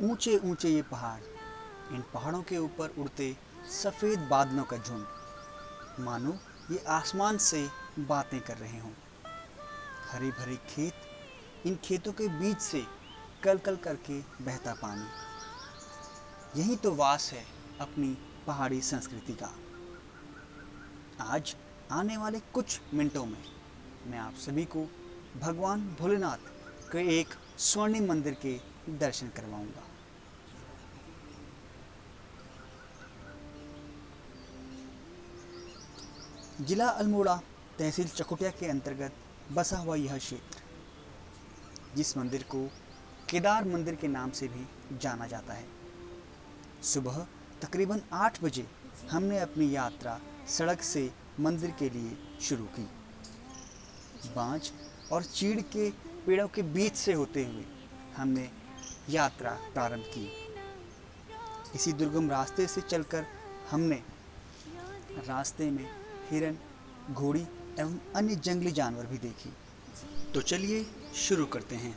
ऊंचे ऊंचे ये पहाड़, इन पहाड़ों के ऊपर उड़ते सफ़ेद बादलों का झुंड, मानो ये आसमान से बातें कर रहे हों। हरे भरे खेत, इन खेतों के बीच से कल कल करके बहता पानी, यही तो वास है अपनी पहाड़ी संस्कृति का। आज आने वाले कुछ मिनटों में मैं आप सभी को भगवान भोलेनाथ के एक स्वर्णिम मंदिर के दर्शन करवाऊंगा। जिला अल्मोड़ा, तहसील चकुटिया के अंतर्गत बसा हुआ यह क्षेत्र, जिस मंदिर को केदार मंदिर के नाम से भी जाना जाता है। सुबह तकरीबन 8 बजे हमने अपनी यात्रा सड़क से मंदिर के लिए शुरू की। बांज और चीड़ के पेड़ों के बीच से होते हुए हमने यात्रा प्रारंभ की। इसी दुर्गम रास्ते से चलकर हमने रास्ते में हिरन, घोड़ी एवं अन्य जंगली जानवर भी देखी। तो चलिए शुरू करते हैं।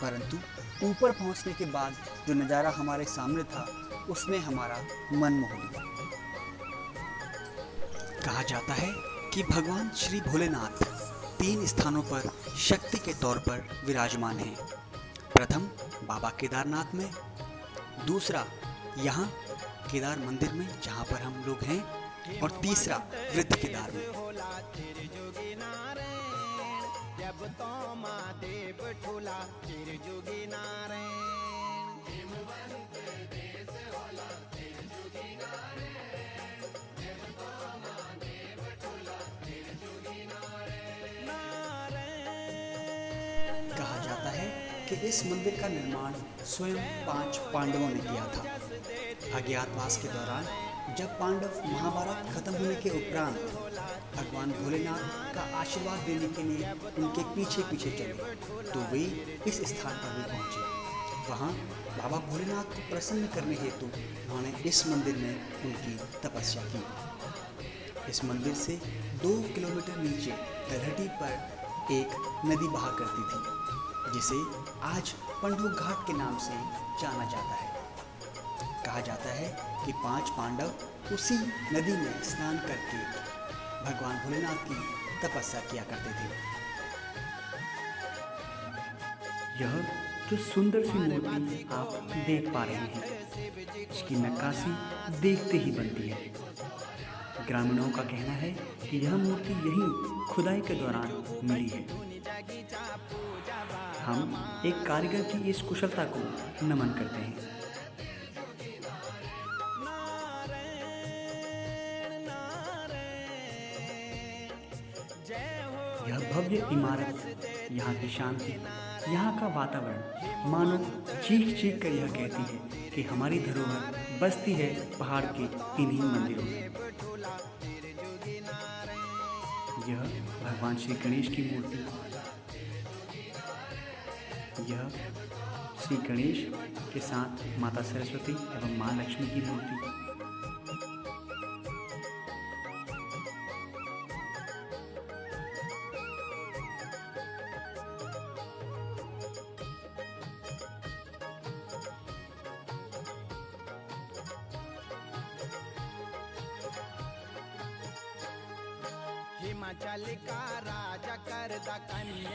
परंतु ऊपर पहुंचने के बाद जो नज़ारा हमारे सामने था, उसने हमारा मन मोह लिया। कहा जाता है कि भगवान श्री भोलेनाथ 3 स्थानों पर शक्ति के तौर पर विराजमान हैं। प्रथम बाबा केदारनाथ में, दूसरा यहाँ केदार मंदिर में जहाँ पर हम लोग हैं, और तीसरा वृद्ध केदार में। कहा जाता है कि इस मंदिर का निर्माण स्वयं 5 पांडवों ने किया था। अज्ञातवास के दौरान जब पांडव महाभारत खत्म होने के उपरांत भगवान भोलेनाथ का आशीर्वाद देने के लिए उनके पीछे पीछे चले, तो वे इस स्थान पर भी पहुंचे। वहां बाबा भोलेनाथ को प्रसन्न करने हेतु उन्होंने इस मंदिर में उनकी तपस्या की। इस मंदिर से 2 किलोमीटर नीचे तलहटी पर एक नदी बहा करती थी, जिसे आज पंडू घाट के नाम से जाना जाता है। कहा जाता है कि 5 पांडव उसी नदी में स्नान करके भगवान भोलेनाथ की तपस्या किया करते थे। यह जो सुंदर सी मूर्ति आप देख पा रहे हैं, इसकी नक्काशी देखते ही बनती है। ग्रामीणों का कहना है कि यह मूर्ति यहीं खुदाई के दौरान मिली है। हम एक कारीगर की इस कुशलता को नमन करते हैं। यह भव्य इमारत, यहाँ की शांति, यहाँ का वातावरण मानो चीख चीख कर यह कहती है कि हमारी धरोहर बसती है पहाड़ के इन्हीं मंदिरों में। यह भगवान श्री गणेश की मूर्ति, यह श्री गणेश के साथ माता सरस्वती एवं माँ लक्ष्मी की मूर्ति।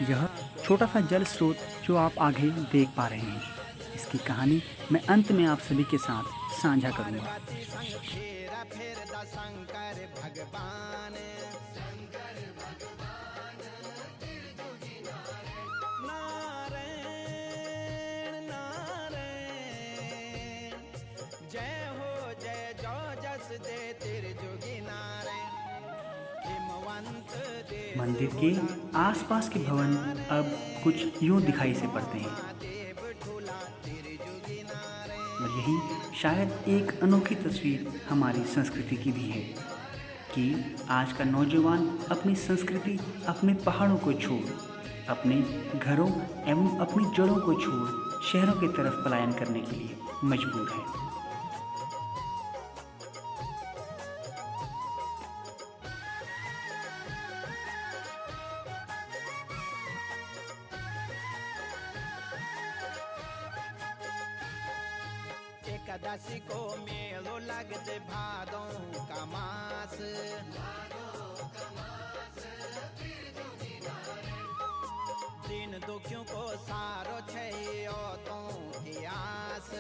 यह छोटा सा जल स्रोत जो आप आगे देख पा रहे हैं, इसकी कहानी मैं अंत में आप सभी के साथ साझा करूंगा। मंदिर के आसपास के भवन अब कुछ यूं दिखाई से पड़ते हैं, और यही शायद एक अनोखी तस्वीर हमारी संस्कृति की भी है कि आज का नौजवान अपनी संस्कृति, अपने पहाड़ों को छोड़, अपने घरों एवं अपनी जड़ों को छोड़ शहरों की तरफ पलायन करने के लिए मजबूर है। एकादशी को मेलो लगते भादों का मास, दिन दुखियों को सारो छैतों की आस।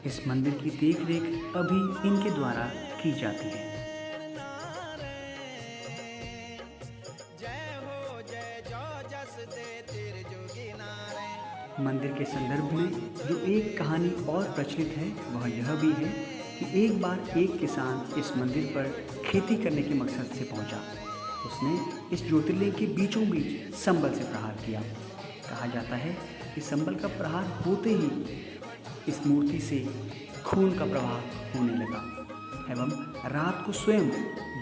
इस मंदिर की देख रेख अभी इनके द्वारा की जाती है। जय हो जय जो जस दे तेरे जोगी नारायण। मंदिर के संदर्भ में जो एक कहानी और प्रचलित है वह यह भी है कि एक बार एक किसान इस मंदिर पर खेती करने के मकसद से पहुंचा। उसने इस ज्योतिर्लिंग के बीचों बीच संबल से प्रहार किया। कहा जाता है कि संबल का प्रहार होते ही इस मूर्ति से खून का प्रवाह होने लगा एवं रात को स्वयं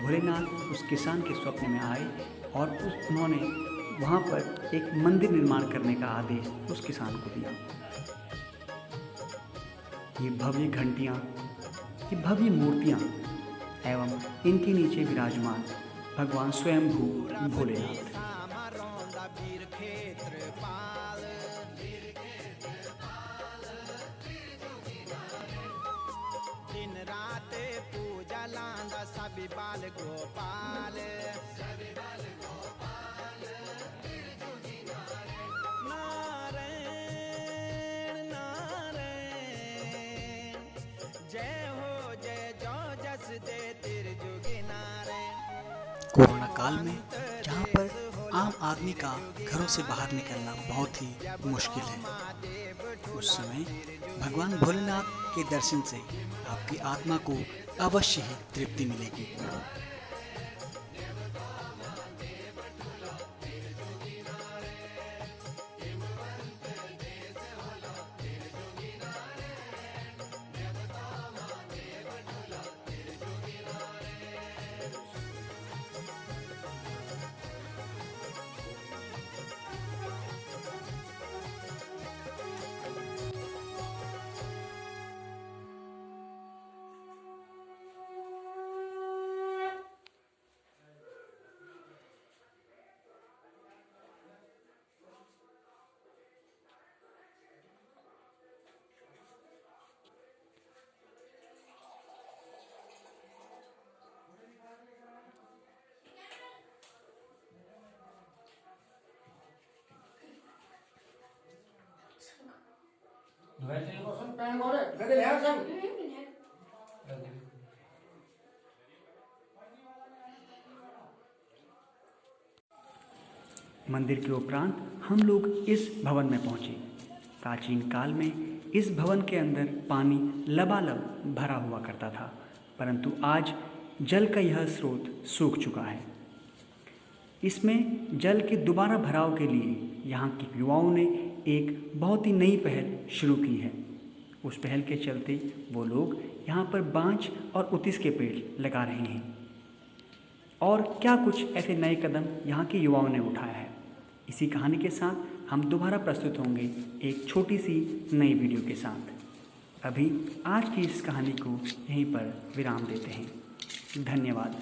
भोलेनाथ उस किसान के स्वप्न में आए और उन्होंने वहाँ पर एक मंदिर निर्माण करने का आदेश उस किसान को दिया। ये भव्य घंटियाँ, ये भव्य मूर्तियाँ एवं इनके नीचे विराजमान भगवान स्वयंभू भोलेनाथ। दिन रात पूजा लांदा सभी बाल गोपाल, नारायण नारायण। जय हो जय जो जस दे तेरे जोगी नारायण। कोरोना काल में जहाँ पर आम आदमी का घरों से बाहर निकलना बहुत ही मुश्किल है, उस समय भगवान भोलेनाथ के दर्शन से आपकी आत्मा को अवश्य ही तृप्ति मिलेगी। मंदिर के उपरांत हम लोग इस भवन में पहुँचे। प्राचीन काल में इस भवन के अंदर पानी लबालब भरा हुआ करता था, परंतु आज जल का यह स्रोत सूख चुका है। इसमें जल के दोबारा भराव के लिए यहाँ के युवाओं ने एक बहुत ही नई पहल शुरू की है। उस पहल के चलते वो लोग यहाँ पर बांज और उतिस के पेड़ लगा रहे हैं और क्या कुछ ऐसे नए कदम यहाँ के युवाओं ने उठाया है। इसी कहानी के साथ हम दोबारा प्रस्तुत होंगे एक छोटी सी नई वीडियो के साथ। अभी आज की इस कहानी को यहीं पर विराम देते हैं। धन्यवाद।